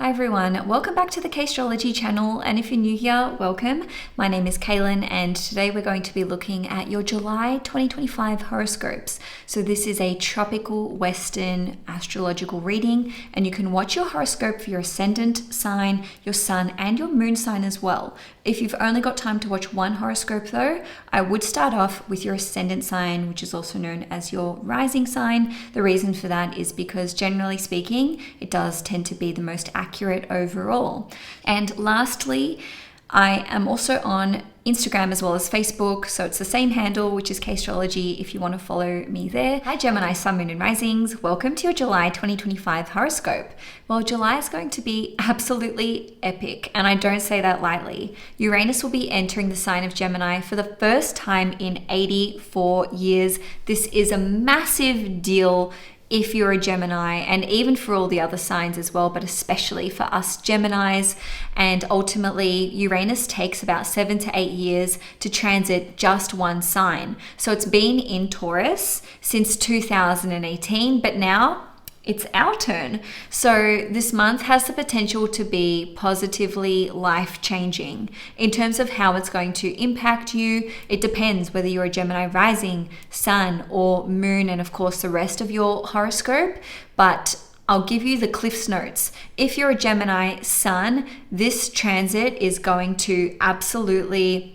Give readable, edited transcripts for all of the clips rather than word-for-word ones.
Hi everyone, welcome back to the Castrology channel, and if you're new here, welcome. My name is Cailin and today we're going to be looking at your July 2025 horoscopes. So this is a tropical Western astrological reading, and you can watch your horoscope for your ascendant sign, your sun and your moon sign as well. If you've only got time to watch one horoscope though, I would start off with your ascendant sign, which is also known as your rising sign. The reason for that is because generally speaking, it does tend to be the most accurate overall. And lastly, I am also on Instagram as well as Facebook, so it's the same handle, which is Castrology, if you want to follow me there. Hi Gemini, Sun, Moon and Risings. Welcome to your July 2025 horoscope. Well, July is going to be absolutely epic, and I don't say that lightly. Uranus will be entering the sign of Gemini for the first time in 84 years. This is a massive deal if you're a Gemini, and even for all the other signs as well, but especially for us Geminis. And ultimately, Uranus takes about 7 to 8 years to transit just one sign. So it's been in Taurus since 2018, but now it's our turn. So this month has the potential to be positively life-changing. In terms of how it's going to impact you, it depends whether you're a Gemini rising, sun, or moon, and of course the rest of your horoscope. But I'll give you the Cliff's Notes. If you're a Gemini sun, this transit is going to absolutely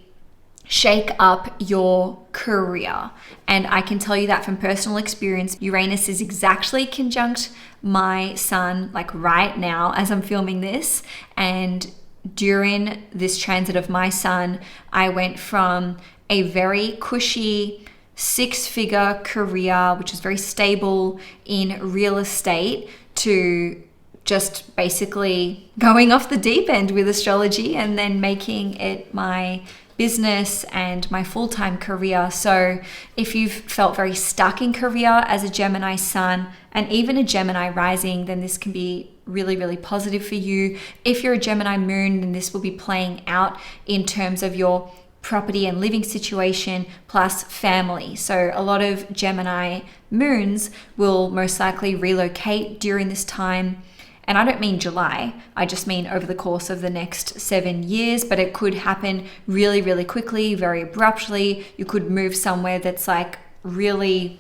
shake up your career. And I can tell you that from personal experience. Uranus is exactly conjunct my sun, like right now as I'm filming this. And during this transit of my sun, I went from a very cushy 6-figure career, which is very stable in real estate, to just basically going off the deep end with astrology and then making it my business and my full-time career. So if you've felt very stuck in career as a Gemini sun and even a Gemini rising, then this can be really, really positive for you. If you're a Gemini moon, then this will be playing out in terms of your property and living situation plus family. So a lot of Gemini moons will most likely relocate during this time. And I don't mean July, I just mean over the course of the next 7 years, but it could happen really, really quickly, very abruptly. You could move somewhere that's like really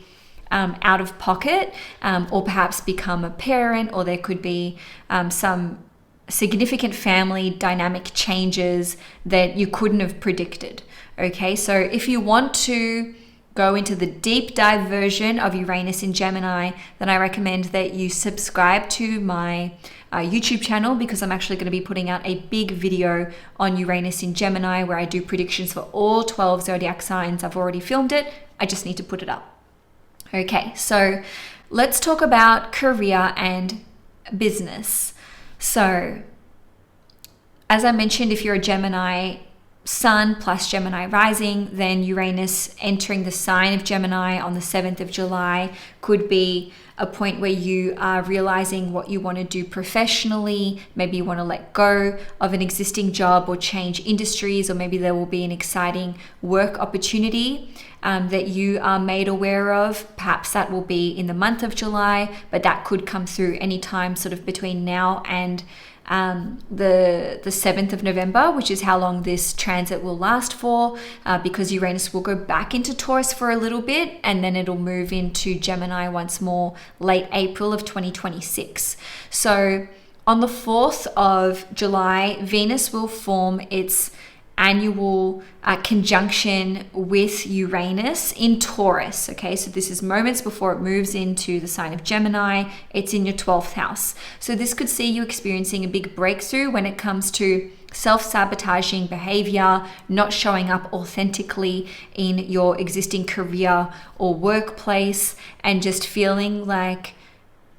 out of pocket, or perhaps become a parent, or there could be some significant family dynamic changes that you couldn't have predicted. Okay, so if you want to go into the deep dive version of Uranus in Gemini, then I recommend that you subscribe to my YouTube channel, because I'm actually going to be putting out a big video on Uranus in Gemini where I do predictions for all 12 zodiac signs. I've already filmed it. I just need to put it up. Okay, so let's talk about career and business. So as I mentioned, if you're a Gemini sun plus Gemini rising, then Uranus entering the sign of Gemini on the 7th of July could be a point where you are realizing what you want to do professionally. Maybe you want to let go of an existing job or change industries, or maybe there will be an exciting work opportunity that you are made aware of. Perhaps that will be in the month of July, but that could come through anytime sort of between now and the 7th of November, which is how long this transit will last for, because Uranus will go back into Taurus for a little bit and then it'll move into Gemini once more late April of 2026. So on the 4th of July, Venus will form its annual conjunction with Uranus in Taurus. Okay, so this is moments before it moves into the sign of Gemini. It's in your 12th house. So this could see you experiencing a big breakthrough when it comes to self-sabotaging behavior, not showing up authentically in your existing career or workplace, and just feeling like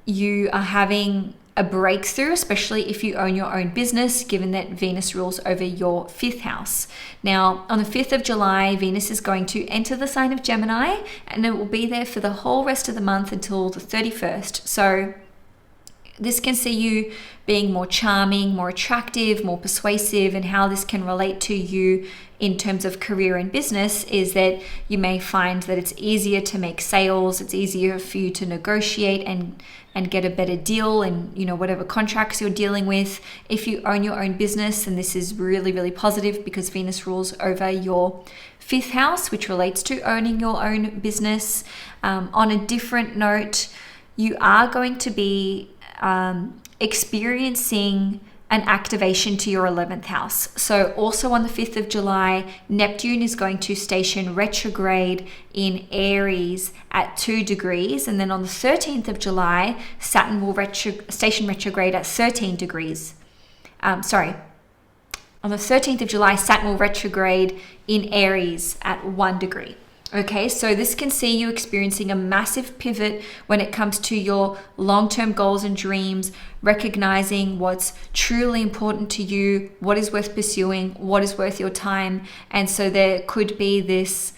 you are having a breakthrough, especially if you own your own business, given that Venus rules over your 5th house. Now, on the 5th of July, Venus is going to enter the sign of Gemini, and it will be there for the whole rest of the month until the 31st. So This can see you being more charming, more attractive, more persuasive, and how this can relate to you in terms of career and business is that you may find that it's easier to make sales, it's easier for you to negotiate and get a better deal in, whatever contracts you're dealing with. If you own your own business, and this is really, really positive because Venus rules over your 5th house, which relates to owning your own business. On a different note, you are going to be experiencing an activation to your 11th house. So also on the 5th of July, Neptune is going to station retrograde in Aries at 2 degrees. And then on the 13th of July, Saturn will station retrograde at 13 degrees. On the 13th of July, Saturn will retrograde in Aries at 1 degree. Okay, so this can see you experiencing a massive pivot when it comes to your long-term goals and dreams, recognizing what's truly important to you, what is worth pursuing, what is worth your time. And so there could be this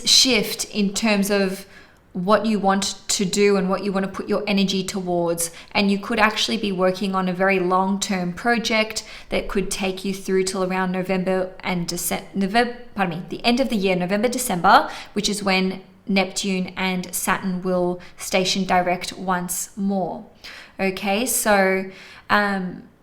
shift in terms of what you want to do and what you want to put your energy towards. And you could actually be working on a very long-term project that could take you through till around the end of the year, November, December, which is when Neptune and Saturn will station direct once more. Okay, so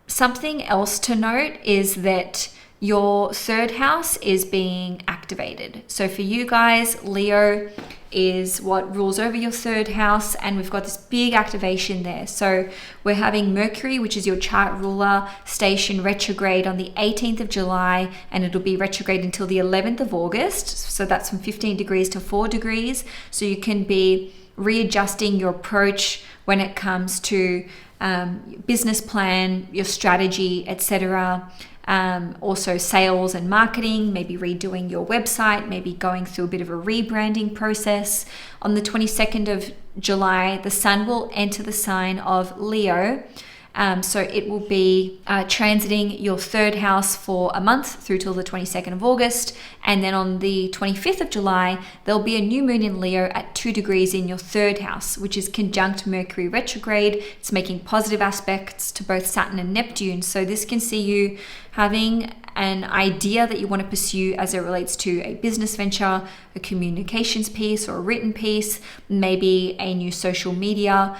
something else to note is that your 3rd house is being activated. So for you guys, Leo is what rules over your 3rd house, and we've got this big activation there. So we're having Mercury, which is your chart ruler, station retrograde on the 18th of July, and it'll be retrograde until the 11th of August. So that's from 15 degrees to 4 degrees. So you can be readjusting your approach when it comes to business plan, your strategy, etc. Also sales and marketing, maybe redoing your website, maybe going through a bit of a rebranding process. On the 22nd of July, the Sun will enter the sign of Leo. So it will be transiting your 3rd house for a month through till the 22nd of August. And then on the 25th of July, there'll be a new moon in Leo at 2 degrees in your 3rd house, which is conjunct Mercury retrograde. It's making positive aspects to both Saturn and Neptune. So this can see you having an idea that you want to pursue as it relates to a business venture, a communications piece or a written piece, maybe a new social media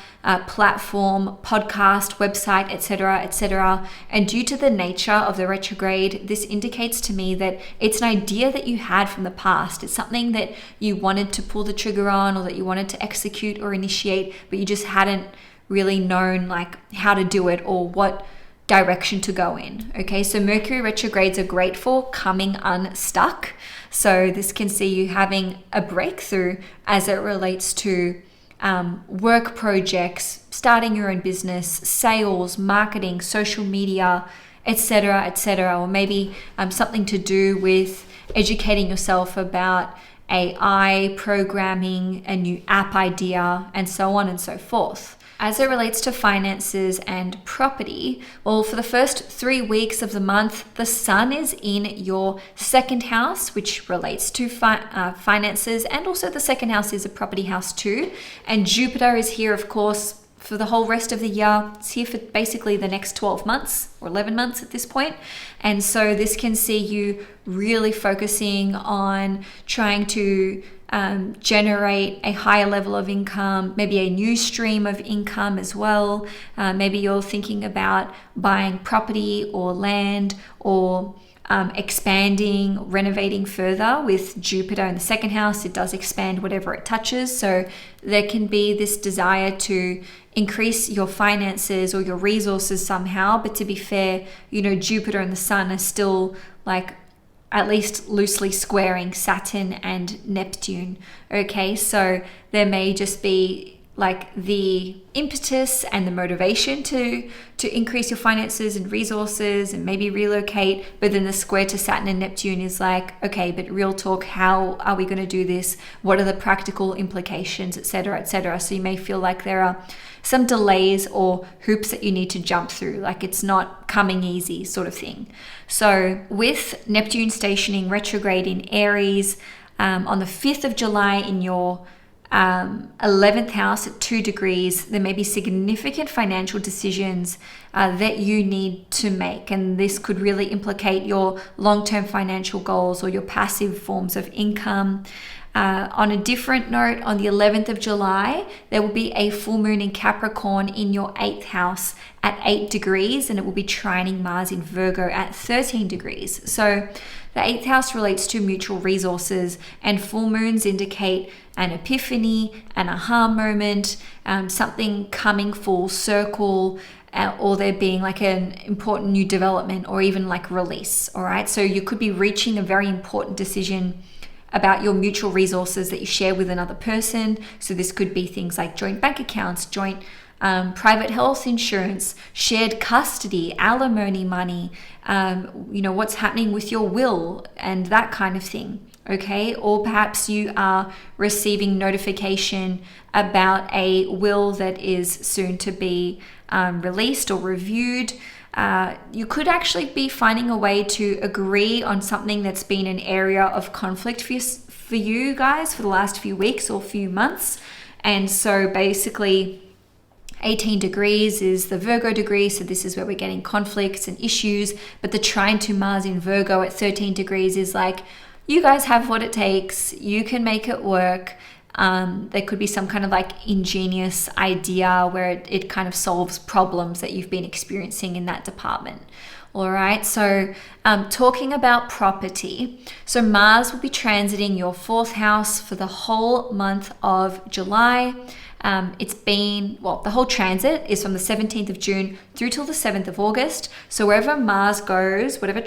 platform, podcast, website, etc., etc. And due to the nature of the retrograde, this indicates to me that it's an idea that you had from the past. It's something that you wanted to pull the trigger on, or that you wanted to execute or initiate, but you just hadn't really known how to do it or what direction to go in. Okay, so Mercury retrogrades are great for coming unstuck. So this can see you having a breakthrough as it relates to work projects, starting your own business, sales, marketing, social media, etc., etc., or maybe something to do with educating yourself about AI, programming, a new app idea, and so on and so forth. As it relates to finances and property, well, for the first 3 weeks of the month, the Sun is in your 2nd house, which relates to finances, and also the 2nd house is a property house too. And Jupiter is here, of course, for the whole rest of the year. It's here for basically the next 12 months or 11 months at this point. And so this can see you really focusing on trying to generate a higher level of income, maybe a new stream of income as well. Maybe you're thinking about buying property or land, or expanding, renovating further. With Jupiter in the 2nd house, it does expand whatever it touches. So there can be this desire to increase your finances or your resources somehow. But to be fair, Jupiter and the Sun are still at least loosely squaring Saturn and Neptune. Okay, so there may just be the impetus and the motivation to increase your finances and resources and maybe relocate, but then the square to Saturn and Neptune is okay, but real talk, how are we going to do this? What are the practical implications, etc., etc.? So you may feel like there are some delays or hoops that you need to jump through, it's not coming easy sort of thing. So with Neptune stationing retrograde in Aries on the 5th of July in your 11th house at 2 degrees, there may be significant financial decisions that you need to make. And this could really implicate your long-term financial goals or your passive forms of income. On a different note, on the 11th of July, there will be a full moon in Capricorn in your 8th house at 8 degrees, and it will be trining Mars in Virgo at 13 degrees. So the 8th house relates to mutual resources, and full moons indicate an epiphany, an aha moment, something coming full circle, or there being like an important new development or even like release. All right. So you could be reaching a very important decision about your mutual resources that you share with another person. So this could be things like joint bank accounts, joint private health insurance, shared custody, alimony money, what's happening with your will and that kind of thing. Okay. Or perhaps you are receiving notification about a will that is soon to be released or reviewed. You could actually be finding a way to agree on something that's been an area of conflict for you guys for the last few weeks or few months. And so basically 18 degrees is the Virgo degree. So this is where we're getting conflicts and issues. But the trine to Mars in Virgo at 13 degrees is like, you guys have what it takes. You can make it work. There could be some kind of like ingenious idea where it kind of solves problems that you've been experiencing in that department. All right. So talking about property. So Mars will be transiting your 4th house for the whole month of July. The whole transit is from the 17th of June through till the 7th of August. So wherever Mars goes, whatever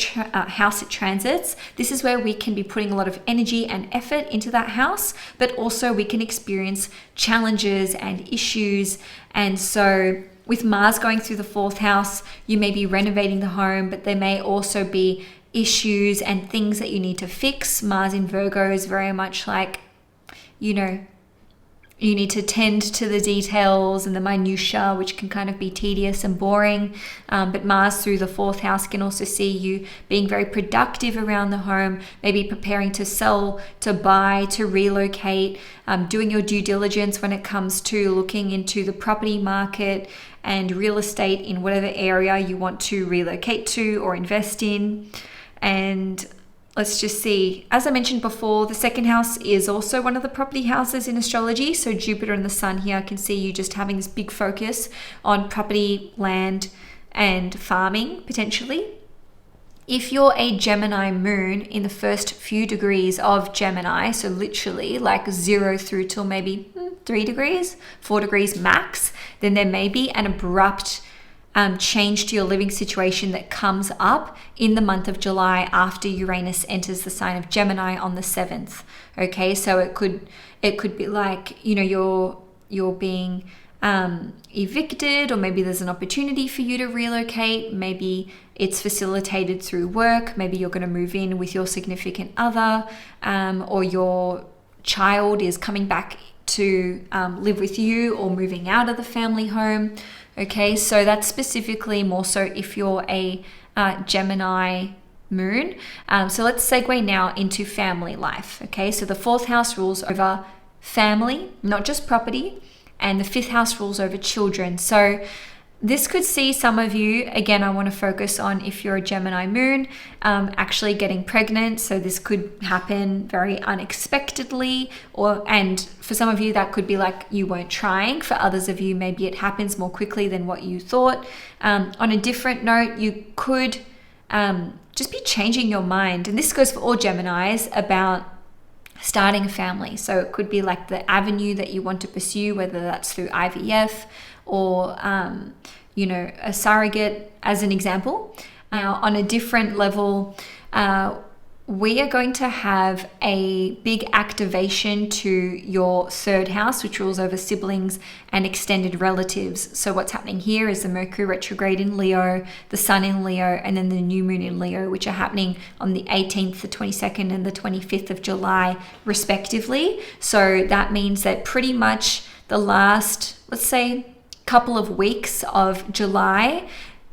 house it transits, this is where we can be putting a lot of energy and effort into that house, but also we can experience challenges and issues. And so with Mars going through the 4th house, you may be renovating the home, but there may also be issues and things that you need to fix. Mars in Virgo is very much like, you need to tend to the details and the minutiae, which can kind of be tedious and boring. But Mars through the 4th house can also see you being very productive around the home, maybe preparing to sell, to buy, to relocate, doing your due diligence when it comes to looking into the property market and real estate in whatever area you want to relocate to or invest in. And let's just see, as I mentioned before, the 2nd house is also one of the property houses in astrology. So Jupiter and the Sun here can see you just having this big focus on property, land, and farming potentially. If you're a Gemini moon in the first few degrees of Gemini, so literally like 0 through till maybe 3 degrees, 4 degrees max, then there may be an abrupt change to your living situation that comes up in the month of July after Uranus enters the sign of Gemini on the 7th. Okay, so it could be like, you're being evicted, or maybe there's an opportunity for you to relocate. Maybe it's facilitated through work. Maybe you're going to move in with your significant other, or your child is coming back to live with you or moving out of the family home. Okay, so that's specifically more so if you're a Gemini moon. So let's segue now into family life. Okay, so the 4th house rules over family, not just property, and the 5th house rules over children. So this could see some of you, again, I want to focus on if you're a Gemini moon, actually getting pregnant. So this could happen very unexpectedly, and for some of you that could be like you weren't trying. For others of you, maybe it happens more quickly than what you thought. On a different note, you could just be changing your mind, and this goes for all Geminis, about starting a family. So it could be like the avenue that you want to pursue, whether that's through IVF or a surrogate, as an example. Now, on a different level, we are going to have a big activation to your 3rd house, which rules over siblings and extended relatives. So what's happening here is the Mercury retrograde in Leo, the Sun in Leo, and then the new moon in Leo, which are happening on the 18th, the 22nd, and the 25th of July, respectively. So that means that pretty much the last, let's say, couple of weeks of July,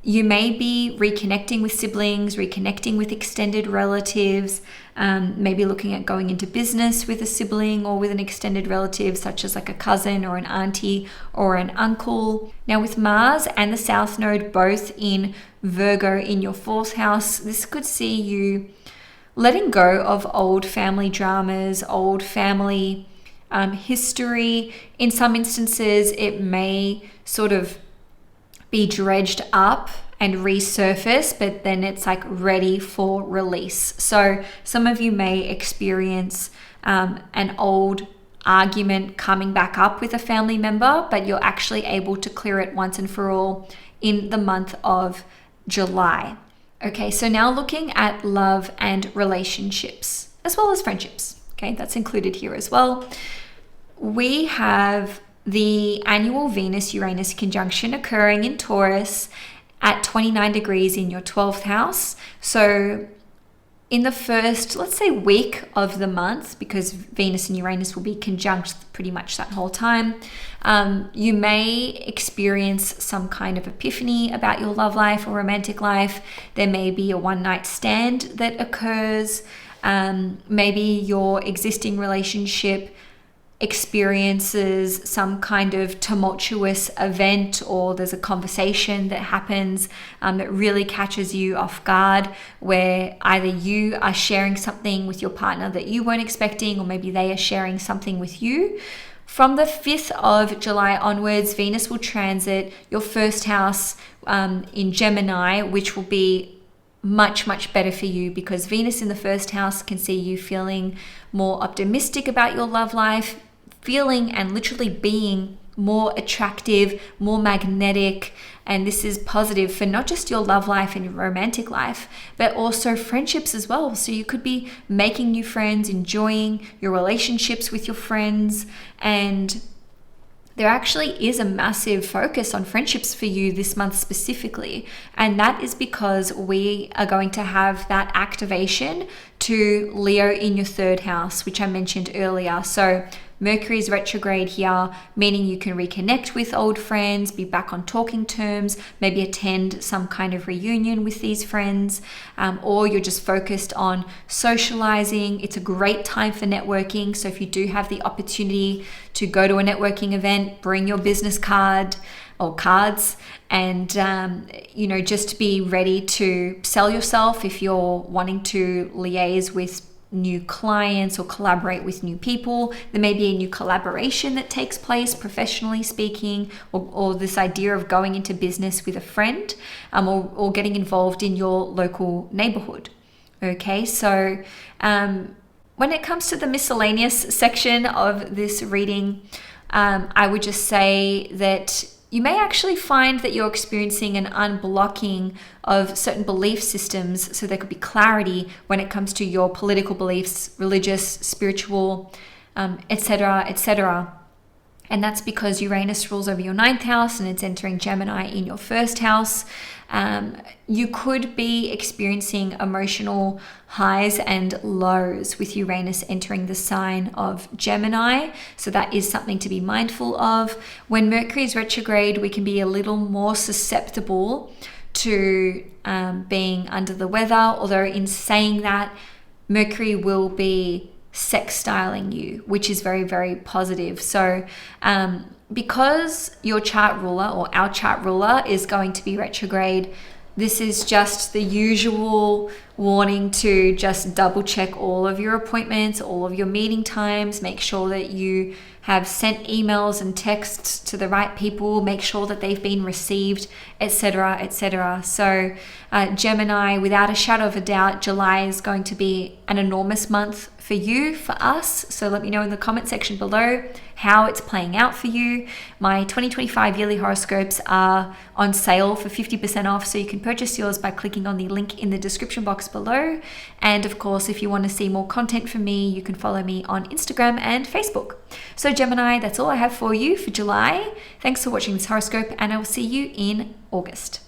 You may be reconnecting with siblings, reconnecting with extended relatives, maybe looking at going into business with a sibling or with an extended relative, such as like a cousin or an auntie or an uncle. Now, with Mars and the South Node both in Virgo in your 4th house, this could see you letting go of old family dramas, old family history. In some instances, it may sort of be dredged up and resurface, but then it's like ready for release. So some of you may experience an old argument coming back up with a family member, but you're actually able to clear it once and for all in the month of July. Okay, so now looking at love and relationships, as well as friendships. Okay, that's included here as well. We have the annual Venus-Uranus conjunction occurring in Taurus at 29 degrees in your 12th house. So in the first, let's say, week of the month, because Venus and Uranus will be conjunct pretty much that whole time, you may experience some kind of epiphany about your love life or romantic life. There may be a one-night stand that occurs. Maybe your existing relationship experiences some kind of tumultuous event, or there's a conversation that happens that really catches you off guard, where either you are sharing something with your partner that you weren't expecting, or maybe they are sharing something with you. From the 5th of July onwards, Venus will transit your 1st house in Gemini, which will be much, much better for you, because Venus in the 1st house can see you feeling more optimistic about your love life, feeling and literally being more attractive, more magnetic. And this is positive for not just your love life and your romantic life, but also friendships as well. So you could be making new friends, enjoying your relationships with your friends. And there actually is a massive focus on friendships for you this month specifically. And that is because we are going to have that activation to Leo in your 3rd house, which I mentioned earlier. So Mercury is retrograde here, meaning you can reconnect with old friends, be back on talking terms, maybe attend some kind of reunion with these friends, or you're just focused on socializing. It's a great time for networking. So if you do have the opportunity to go to a networking event, bring your business card or cards, and just be ready to sell yourself if you're wanting to liaise with new clients or collaborate with new people. There may be a new collaboration that takes place, professionally speaking, or this idea of going into business with a friend, or getting involved in your local neighborhood. Okay, so when it comes to the miscellaneous section of this reading, I would just say that you may actually find that you're experiencing an unblocking of certain belief systems, so there could be clarity when it comes to your political beliefs, religious, spiritual, etc., etc. And that's because Uranus rules over your 9th house and it's entering Gemini in your 1st house. You could be experiencing emotional highs and lows with Uranus entering the sign of Gemini. So that is something to be mindful of. When Mercury is retrograde, we can be a little more susceptible to being under the weather. Although in saying that, Mercury will be sextiling you, which is very, very positive. So because your chart ruler, or our chart ruler, is going to be retrograde, this is just the usual warning to just double check all of your appointments, all of your meeting times, make sure that you have sent emails and texts to the right people, make sure that they've been received, etc., etc. So Gemini, without a shadow of a doubt, July is going to be an enormous month for you, for us. So let me know in the comment section below how it's playing out for you. My 2025 yearly horoscopes are on sale for 50% off, so you can purchase yours by clicking on the link in the description box below. And of course, if you want to see more content from me, you can follow me on Instagram and Facebook. So Gemini, that's all I have for you for July. Thanks for watching this horoscope, and I will see you in August.